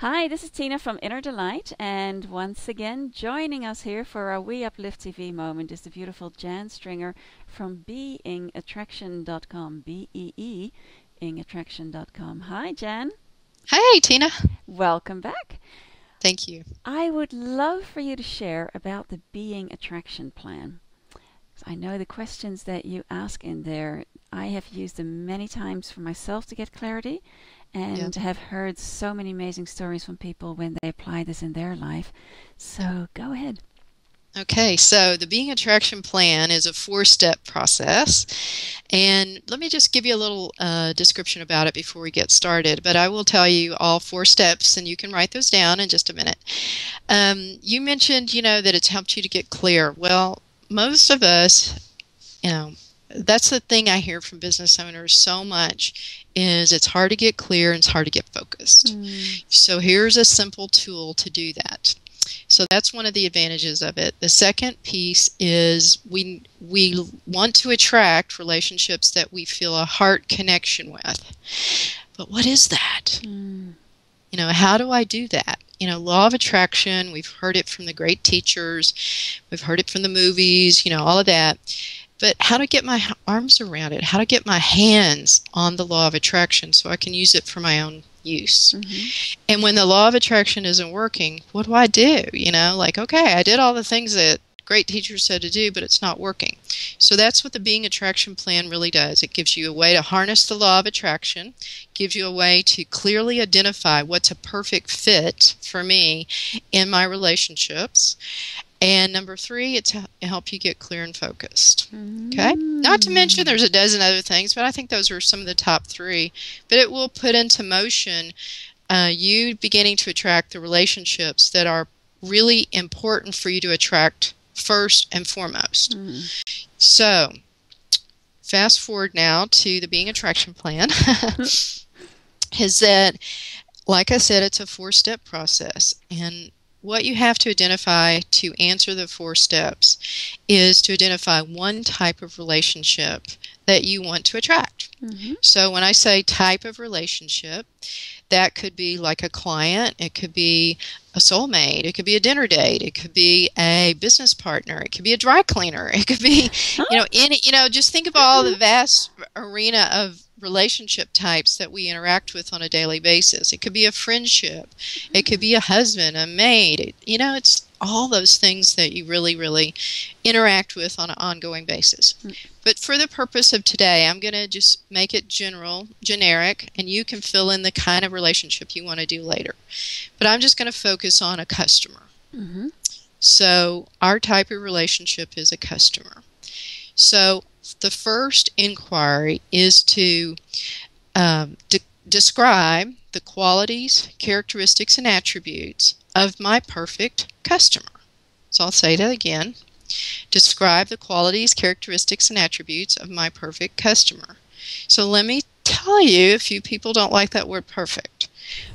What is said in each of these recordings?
Hi, this is Tina from Inner Delight, and once again, joining us here for our We Uplift TV moment is the beautiful Jan Stringer from beingattraction.com, B-E-E, ingattraction.com. Hi, Jan. Hey, Tina. Welcome back. Thank you. I would love for you to share about the Being Attraction Plan. I know the questions that you ask in there, I have used them many times for myself to get clarity, Yeah. and have heard so many amazing stories from people when they apply this in their life. Yeah. So go ahead. Okay, so the Being Attraction Plan is a four-step process. And let me just give you a little description about it before we get started. But I will tell you all four steps, and you can write those down in just a minute. You mentioned, that it's helped you to get clear. Well, most of us, that's the thing I hear from business owners so much is it's hard to get clear and it's hard to get focused. So here's a simple tool to do that. So that's one of the advantages of it. The second piece is we want to attract relationships that we feel a heart connection with. But what is that? How do I do that? Law of attraction, we've heard it from the great teachers, we've heard it from the movies, all of that. But how to get my arms around it, how to get my hands on the law of attraction so I can use it for my own use. And when the law of attraction isn't working, what do I do? Okay, I did all the things that great teachers said to do, but it's not working. So that's what the Being Attraction Plan really does. It gives you a way to harness the law of attraction, gives you a way to clearly identify what's a perfect fit for me in my relationships. And number three, it's to help you get clear and focused. Okay? Not to mention there's a dozen other things, but I think those are some of the top three. But it will put into motion you beginning to attract the relationships that are really important for you to attract first and foremost. So, fast forward now to the Being Attraction Plan. Is that, like I said, it's a four-step process. And what you have to identify to answer the four steps is to identify one type of relationship that you want to attract. So when I say type of relationship, that could be like a client, it could be a soulmate, it could be a dinner date, it could be a business partner, it could be a dry cleaner, it could be, just think of all the vast arena of relationship types that we interact with on a daily basis. It could be a friendship, it could be a husband, a maid, it's all those things that you really, really interact with on an ongoing basis. But for the purpose of today, I'm going to just make it generic, and you can fill in the kind of relationship you want to do later. But I'm just going to focus on a customer. So our type of relationship is a customer. So the first inquiry is to describe the qualities, characteristics, and attributes of my perfect customer. So I'll say that again. Describe the qualities, characteristics, and attributes of my perfect customer. So let me tell you, a few people don't like that word perfect.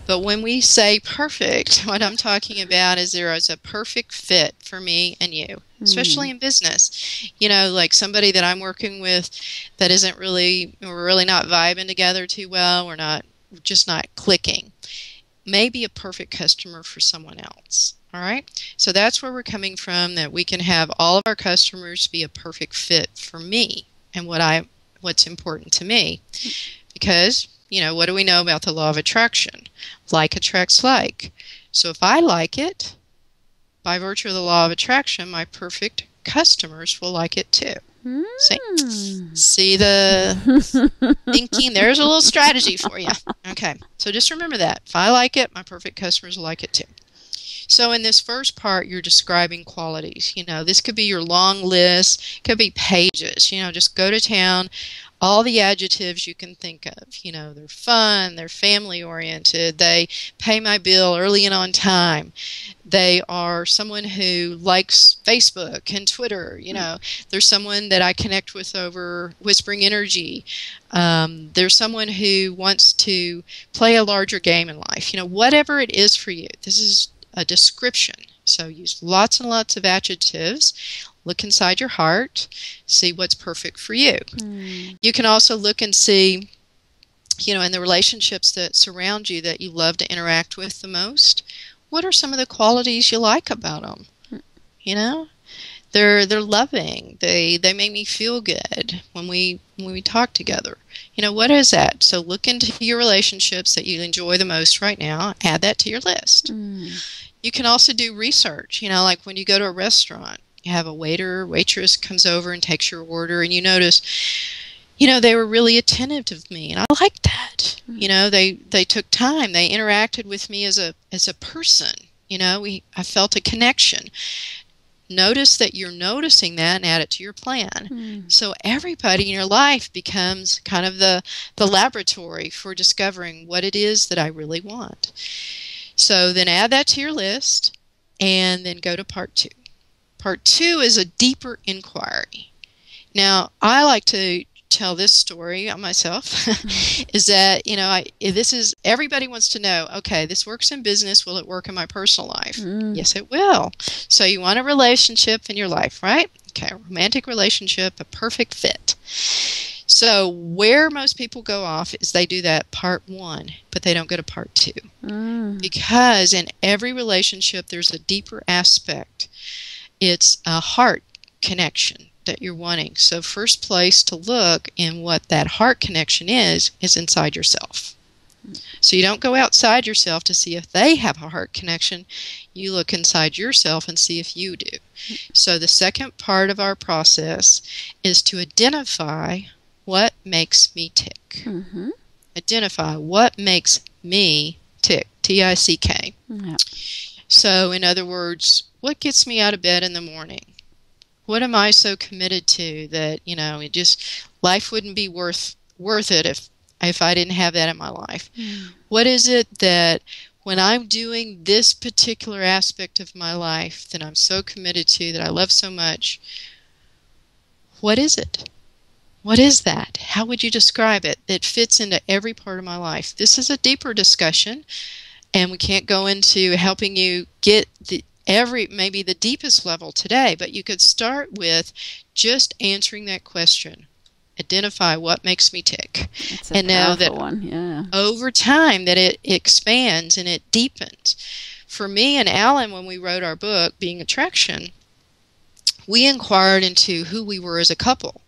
But when we say perfect, what I'm talking about is there is a perfect fit for me and you, especially in business. Like somebody that I'm working with that we're really not vibing together too well, we're just not clicking. May be a perfect customer for someone else. All right? So that's where we're coming from, that we can have all of our customers be a perfect fit for me and what's important to me. Because, what do we know about the law of attraction? Like attracts like. So if I like it, by virtue of the law of attraction, my perfect customers will like it too. See the thinking? There's a little strategy for you. Okay, so just remember that. If I like it, my perfect customers will like it too. So in this first part, you're describing qualities. This could be your long list, could be pages. Just go to town, all the adjectives you can think of. They're fun, they're family oriented, they pay my bill early and on time, they are someone who likes Facebook and Twitter. There's someone that I connect with over Whispering Energy. There's someone who wants to play a larger game in life. Whatever it is for you, this is a description. So use lots and lots of adjectives. Look inside your heart, see what's perfect for you. You can also look and see and the relationships that surround you that you love to interact with the most, what are some of the qualities you like about them? You know, they're loving. They make me feel good when we talk together. What is that? So look into your relationships that you enjoy the most right now. Add that to your list. You can also do research. Like when you go to a restaurant, you have a waiter or waitress comes over and takes your order, and you notice, they were really attentive to me, and I liked that. They took time. They interacted with me as a person. I felt a connection. Notice that you're noticing that and add it to your plan. So everybody in your life becomes kind of the laboratory for discovering what it is that I really want. So then add that to your list and then go to part 2. Part 2 is a deeper inquiry. Now, I like to tell this story on myself is that, this is, everybody wants to know, okay, this works in business. Will it work in my personal life? Yes, it will. So you want a relationship in your life, right? Okay, a romantic relationship, a perfect fit. So where most people go off is they do that part 1, but they don't go to part 2. Because in every relationship, there's a deeper aspect. It's a heart connection that you're wanting. So first place to look in what that heart connection is inside yourself. So you don't go outside yourself to see if they have a heart connection. You look inside yourself and see if you do. So the second part of our process is to identify what makes me tick. Identify what makes me tick. T-I-C-K. So in other words, what gets me out of bed in the morning? What am I so committed to that, life wouldn't be worth it if I didn't have that in my life? What is it that when I'm doing this particular aspect of my life that I'm so committed to, that I love so much, what is it? What is that? How would you describe it? It fits into every part of my life. This is a deeper discussion, and we can't go into helping you get maybe the deepest level today, but you could start with just answering that question. Identify what makes me tick. That's a powerful one. Yeah. Over time that it expands and it deepens. For me and Alan, when we wrote our book, Being Attraction, we inquired into who we were as a couple.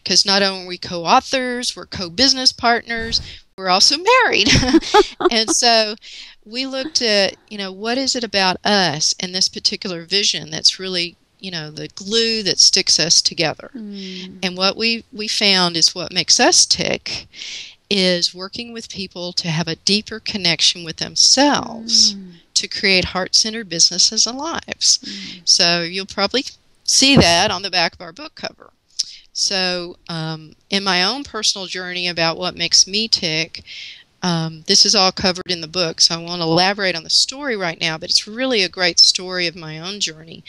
Because not only are we co-authors, we're co-business partners, we're also married. And so we looked at, what is it about us and this particular vision that's really, the glue that sticks us together. And what we found is what makes us tick is working with people to have a deeper connection with themselves to create heart-centered businesses and lives. So you'll probably see that on the back of our book cover. So in my own personal journey about what makes me tick, this is all covered in the book, so I won't elaborate on the story right now, but it's really a great story of my own journey.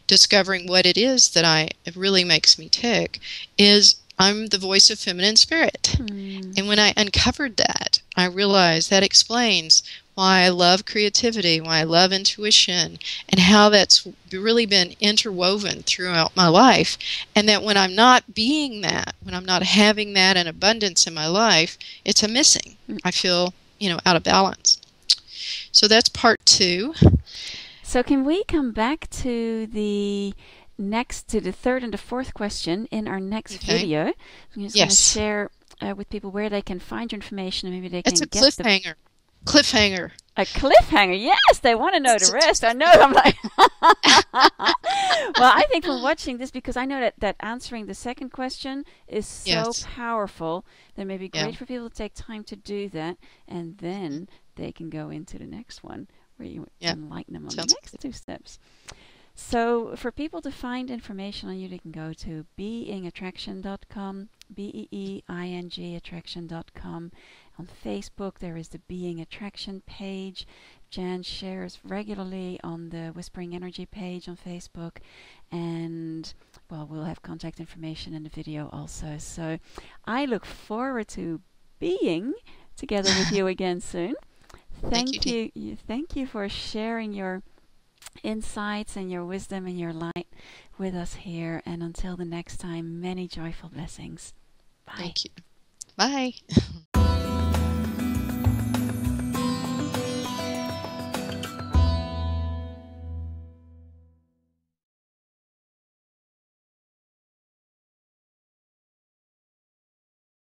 Discovering what it is that it really makes me tick is I'm the voice of feminine spirit. And when I uncovered that, I realized that explains why I love creativity, why I love intuition, and how that's really been interwoven throughout my life. And that when I'm not being that, when I'm not having that in abundance in my life, it's a missing. I feel, out of balance. So that's part 2. So can we come back to the third and the fourth question in our next video? I'm just going to share with people where they can find your information, and maybe they can get It's a cliffhanger. Cliffhanger. A cliffhanger, yes, they want to know the rest. I know. I'm like, well, I think from watching this, because I know that answering the second question is so powerful, that it may be great for people to take time to do that, and then they can go into the next one where you enlighten them on the next 2 steps. So for people to find information on you, they can go to beingattraction.com, BEEING attraction.com. On Facebook, there is the Being Attraction page. Jan shares regularly on the Whispering Energy page on Facebook. And, well, we'll have contact information in the video also. So I look forward to being together with you again soon. Thank you for sharing your insights and your wisdom and your light with us here. And until the next time, many joyful blessings. Bye. Thank you. Bye.